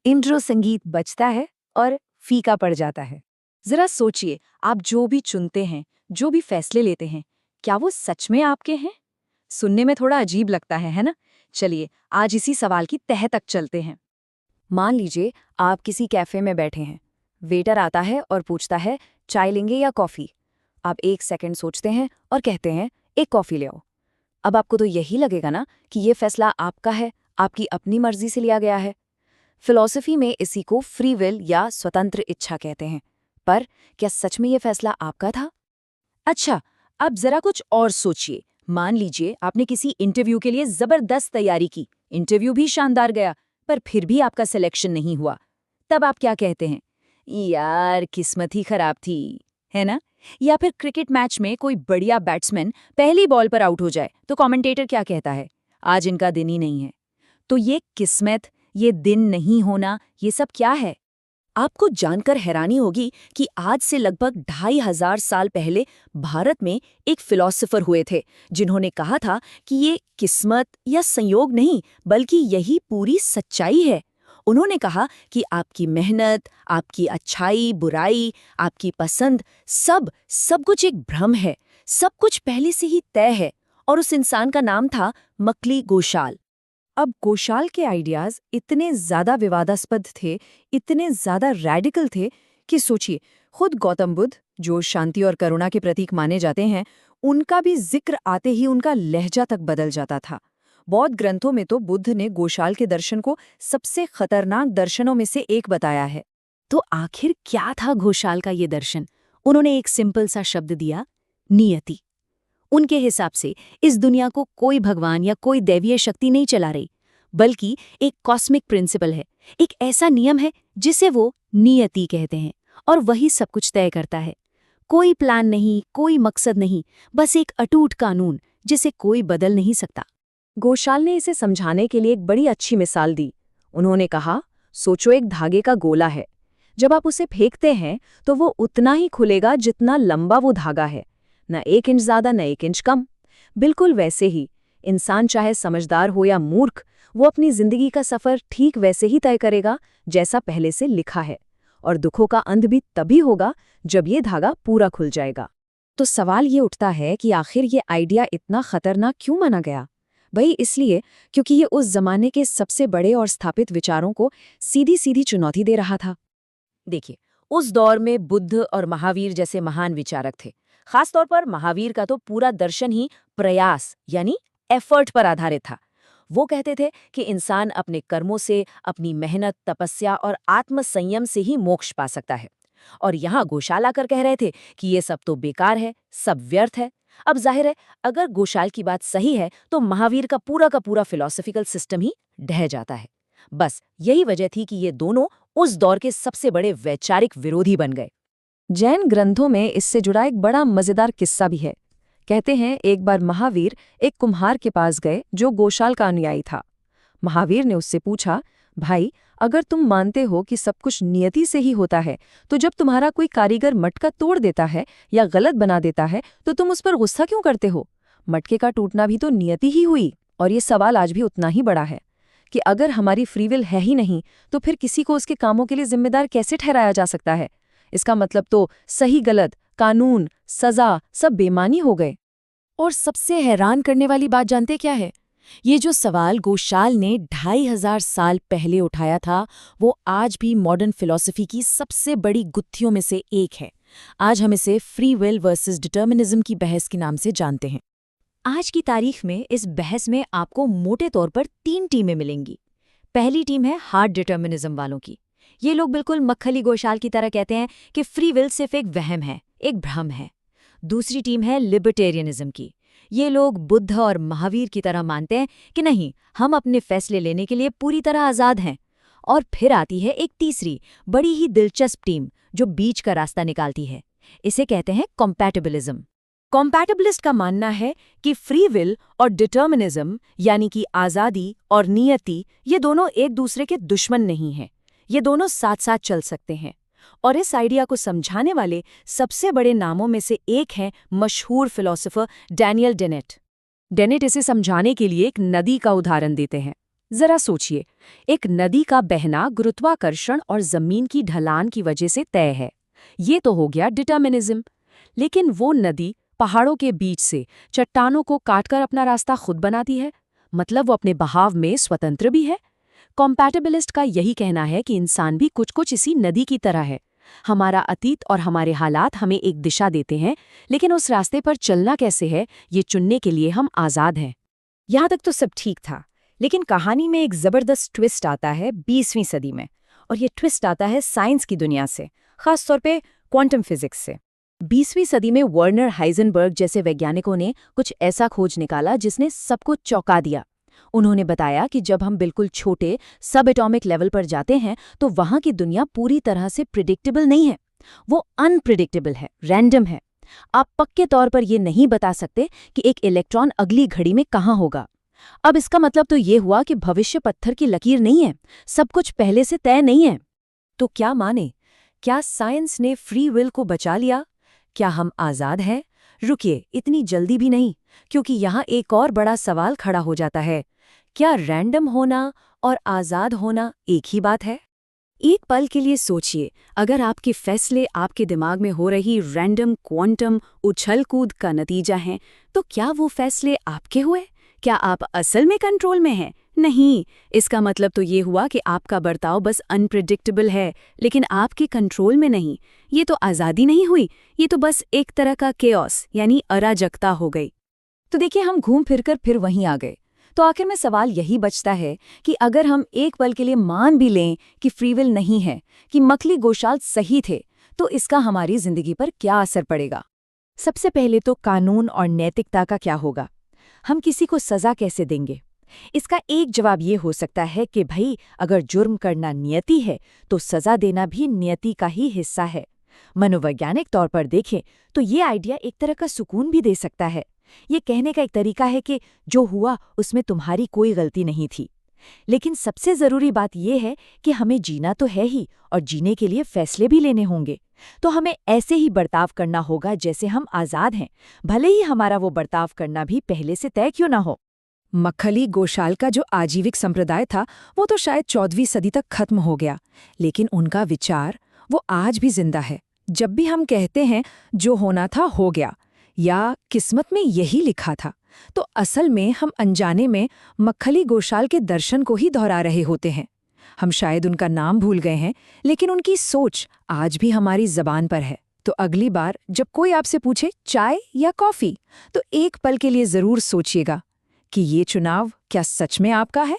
Intro संगीत बजता है और फीका पड़ जाता है। जरा सोचिए, आप जो भी चुनते हैं, जो भी फैसले लेते हैं, क्या वो सच में आपके हैं? सुनने में थोड़ा अजीब लगता है ना? चलिए आज इसी सवाल की तह तक चलते हैं। मान लीजिए आप किसी कैफे में बैठे हैं। वेटर आता है और पूछता है, चाय लेंगे या कॉफ़ी? आप 1 सेकंड सोचते हैं और कहते हैं, एक कॉफ़ी ले आओ। अब आपको तो यही लगेगा ना कि ये फैसला आपका है, आपकी अपनी मर्जी से लिया गया है। फिलॉसफी में इसी को फ्री विल या स्वतंत्र इच्छा कहते हैं। पर क्या सच में ये फैसला आपका था? अच्छा, अब जरा कुछ और सोचिए। मान लीजिए आपने किसी इंटरव्यू के लिए जबरदस्त तैयारी की, इंटरव्यू भी शानदार गया, पर फिर भी आपका सिलेक्शन नहीं हुआ। तब आप क्या कहते हैं? यार किस्मत ही खराब थी, है ना? या फिर क्रिकेट मैच में कोई बढ़िया बैट्समैन पहली बॉल पर आउट हो जाए तो कमेंटेटर क्या कहता है? आज इनका दिन ही नहीं है। तो ये किस्मत, ये दिन नहीं होना, ये सब क्या है? आपको जानकर हैरानी होगी कि आज से लगभग 2500 साल पहले भारत में एक फिलॉसफर हुए थे जिन्होंने कहा था कि ये किस्मत या संयोग नहीं, बल्कि यही पूरी सच्चाई है। उन्होंने कहा कि आपकी मेहनत, आपकी अच्छाई, बुराई, आपकी पसंद, सब कुछ एक भ्रम है, सब कुछ पहले से ही तय है। और उस इंसान का नाम था मकली गोशाल। अब गोशाल के आइडियाज इतने ज्यादा विवादास्पद थे, इतने ज्यादा रैडिकल थे कि सोचिए, खुद गौतम बुद्ध, जो शांति और करुणा के प्रतीक माने जाते हैं, उनका भी जिक्र आते ही उनका लहजा तक बदल जाता था। बौद्ध ग्रंथों में तो बुद्ध ने गोशाल के दर्शन को सबसे खतरनाक दर्शनों में से एक बताया है। तो आखिर क्या था गोशाल का ये दर्शन? उन्होंने एक सिंपल सा शब्द दिया, नियति। उनके हिसाब से इस दुनिया को कोई भगवान या कोई दैवीय शक्ति नहीं चला रही, बल्कि एक कॉस्मिक प्रिंसिपल है, एक ऐसा नियम है जिसे वो नियति कहते हैं, और वही सब कुछ तय करता है। कोई प्लान नहीं, कोई मकसद नहीं, बस एक अटूट कानून जिसे कोई बदल नहीं सकता। गोशाल ने इसे समझाने के लिए एक बड़ी अच्छी मिसाल दी। उन्होंने कहा, सोचो एक धागे का गोला है। जब आप उसे फेंकते हैं तो वो उतना ही खुलेगा जितना लंबा वो धागा है, न 1 इंच ज्यादा न 1 इंच कम। बिल्कुल वैसे ही इंसान चाहे समझदार हो या मूर्ख, वो अपनी जिंदगी का सफर ठीक वैसे ही तय करेगा जैसा पहले से लिखा है, और दुखों का अंत भी तभी होगा जब ये धागा पूरा खुल जाएगा। तो सवाल ये उठता है कि आखिर ये आइडिया इतना खतरनाक क्यों माना गया? भाई इसलिए क्योंकि ये उस जमाने के सबसे बड़े और स्थापित विचारों को सीधी सीधी चुनौती दे रहा था। देखिए, उस दौर में बुद्ध और महावीर जैसे महान विचारक थे। खासतौर पर महावीर का तो पूरा दर्शन ही प्रयास यानी एफर्ट पर आधारित था। वो कहते थे कि इंसान अपने कर्मों से, अपनी मेहनत, तपस्या और आत्मसंयम से ही मोक्ष पा सकता है। और यहाँ गोशाल आकर कह रहे थे कि ये सब तो बेकार है, सब व्यर्थ है। अब जाहिर है, अगर गोशाल की बात सही है तो महावीर का पूरा फिलॉसफिकल सिस्टम ही ढह जाता है। बस यही वजह थी कि ये दोनों उस दौर के सबसे बड़े वैचारिक विरोधी बन गए। जैन ग्रंथों में इससे जुड़ा एक बड़ा मजेदार किस्सा भी है। कहते हैं एक बार महावीर एक कुम्हार के पास गए जो गोशाल का अनुयायी था। महावीर ने उससे पूछा, भाई अगर तुम मानते हो कि सब कुछ नियति से ही होता है, तो जब तुम्हारा कोई कारीगर मटका तोड़ देता है या गलत बना देता है तो तुम उस पर गुस्सा क्यों करते हो? मटके का टूटना भी तो नियति ही हुई। और ये सवाल आज भी उतना ही बड़ा है कि अगर हमारी फ्री विल है ही नहीं तो फिर किसी को उसके कामों के लिए जिम्मेदार कैसे ठहराया जा सकता है? इसका मतलब तो सही गलत, कानून, सजा सब बेमानी हो गए। और सबसे हैरान करने वाली बात जानते क्या है? ये जो सवाल गोशाल ने 2500 साल पहले उठाया था, वो आज भी मॉडर्न फिलॉसफी की सबसे बड़ी गुत्थियों में से एक है। आज हम इसे फ्री विल वर्सेस डिटर्मिनिज्म की बहस के नाम से जानते हैं। आज की तारीख में इस बहस में आपको मोटे तौर पर 3 टीमें मिलेंगी। पहली टीम है हार्ड डिटर्मिनिज्म वालों की। ये लोग बिल्कुल मक्खली गोशाल की तरह कहते हैं कि फ्री विल सिर्फ एक वहम है, एक भ्रम है। दूसरी टीम है लिबर्टेरियनिज्म की। ये लोग बुद्ध और महावीर की तरह मानते हैं कि नहीं, हम अपने फैसले लेने के लिए पूरी तरह आज़ाद हैं। और फिर आती है एक तीसरी, बड़ी ही दिलचस्प टीम जो बीच का रास्ता निकालती है। इसे कहते हैं कॉम्पैटिबिलिज्म। कॉम्पैटिबिलिस्ट का मानना है कि फ्री विल और डिटर्मिनिज्म यानी कि आज़ादी और नियति, ये दोनों एक दूसरे के दुश्मन नहीं हैं। ये दोनों साथ साथ चल सकते हैं। और इस आइडिया को समझाने वाले सबसे बड़े नामों में से एक हैं मशहूर फिलोसोफर डैनियल डेनेट। डेनेट इसे समझाने के लिए एक नदी का उदाहरण देते हैं। जरा सोचिए, एक नदी का बहना गुरुत्वाकर्षण और जमीन की ढलान की वजह से तय है। ये तो हो गया डिटर्मिनिज्म। लेकिन वो नदी पहाड़ों के बीच से चट्टानों को काटकर अपना रास्ता खुद बनाती है, मतलब वो अपने बहाव में स्वतंत्र भी है। कॉम्पैटिबिलिस्ट का यही कहना है कि इंसान भी कुछ कुछ इसी नदी की तरह है। हमारा अतीत और हमारे हालात हमें एक दिशा देते हैं, लेकिन उस रास्ते पर चलना कैसे है, ये चुनने के लिए हम आज़ाद हैं। यहाँ तक तो सब ठीक था, लेकिन कहानी में एक ज़बरदस्त ट्विस्ट आता है 20वीं सदी में, और ये ट्विस्ट आता है साइंस की दुनिया से, खासतौर पे क्वांटम फिजिक्स से। 20वीं सदी में वर्नर हाइजेनबर्ग जैसे वैज्ञानिकों ने कुछ ऐसा खोज निकाला जिसने सबको चौंका दिया। उन्होंने बताया कि जब हम बिल्कुल छोटे सब एटॉमिक लेवल पर जाते हैं तो वहां की दुनिया पूरी तरह से प्रिडिक्टेबल नहीं है, वो अनप्रिडिक्टेबल है, रैंडम है। आप पक्के तौर पर ये नहीं बता सकते कि एक इलेक्ट्रॉन अगली घड़ी में कहाँ होगा। अब इसका मतलब तो ये हुआ कि भविष्य पत्थर की लकीर नहीं है, सब कुछ पहले से तय नहीं है। तो क्या माने, क्या साइंस ने फ्री विल को बचा लिया? क्या हम आज़ाद हैं? रुकिए, इतनी जल्दी भी नहीं, क्योंकि यहाँ एक और बड़ा सवाल खड़ा हो जाता है। क्या रैंडम होना और आज़ाद होना एक ही बात है? एक पल के लिए सोचिए, अगर आपके फैसले आपके दिमाग में हो रही रैंडम क्वांटम उछल कूद का नतीजा हैं, तो क्या वो फैसले आपके हुए? क्या आप असल में कंट्रोल में हैं? नहीं, इसका मतलब तो ये हुआ कि आपका बर्ताव बस अनप्रिडिक्टेबल है, लेकिन आपके कंट्रोल में नहीं। ये तो आज़ादी नहीं हुई, ये तो बस एक तरह का केओस यानी अराजकता हो गई। तो देखिए, हम घूम फिरकर फिर वहीं आ गए। तो आखिर में सवाल यही बचता है कि अगर हम एक पल के लिए मान भी लें कि फ्री विल नहीं है, कि मखली गोशाल सही थे, तो इसका हमारी जिंदगी पर क्या असर पड़ेगा? सबसे पहले तो कानून और नैतिकता का क्या होगा? हम किसी को सजा कैसे देंगे? इसका एक जवाब ये हो सकता है कि भाई, अगर जुर्म करना नियति है तो सजा देना भी नियति का ही हिस्सा है। मनोवैज्ञानिक तौर पर देखें तो ये आइडिया एक तरह का सुकून भी दे सकता है। ये कहने का एक तरीका है कि जो हुआ उसमें तुम्हारी कोई गलती नहीं थी। लेकिन सबसे ज़रूरी बात यह है कि हमें जीना तो है ही, और जीने के लिए फैसले भी लेने होंगे। तो हमें ऐसे ही बर्ताव करना होगा जैसे हम आज़ाद हैं, भले ही हमारा वो बर्ताव करना भी पहले से तय क्यों ना हो। मखली गोशाल का जो आजीविक संप्रदाय था वो तो शायद 14वीं सदी तक खत्म हो गया, लेकिन उनका विचार वो आज भी जिंदा है। जब भी हम कहते हैं जो होना था हो गया, या किस्मत में यही लिखा था, तो असल में हम अनजाने में मखली गोशाल के दर्शन को ही दोहरा रहे होते हैं। हम शायद उनका नाम भूल गए हैं, लेकिन उनकी सोच आज भी हमारी जबान पर है। तो अगली बार जब कोई आपसे पूछे चाय या कॉफी, तो एक पल के लिए जरूर सोचिएगा कि ये चुनाव क्या सच में आपका है।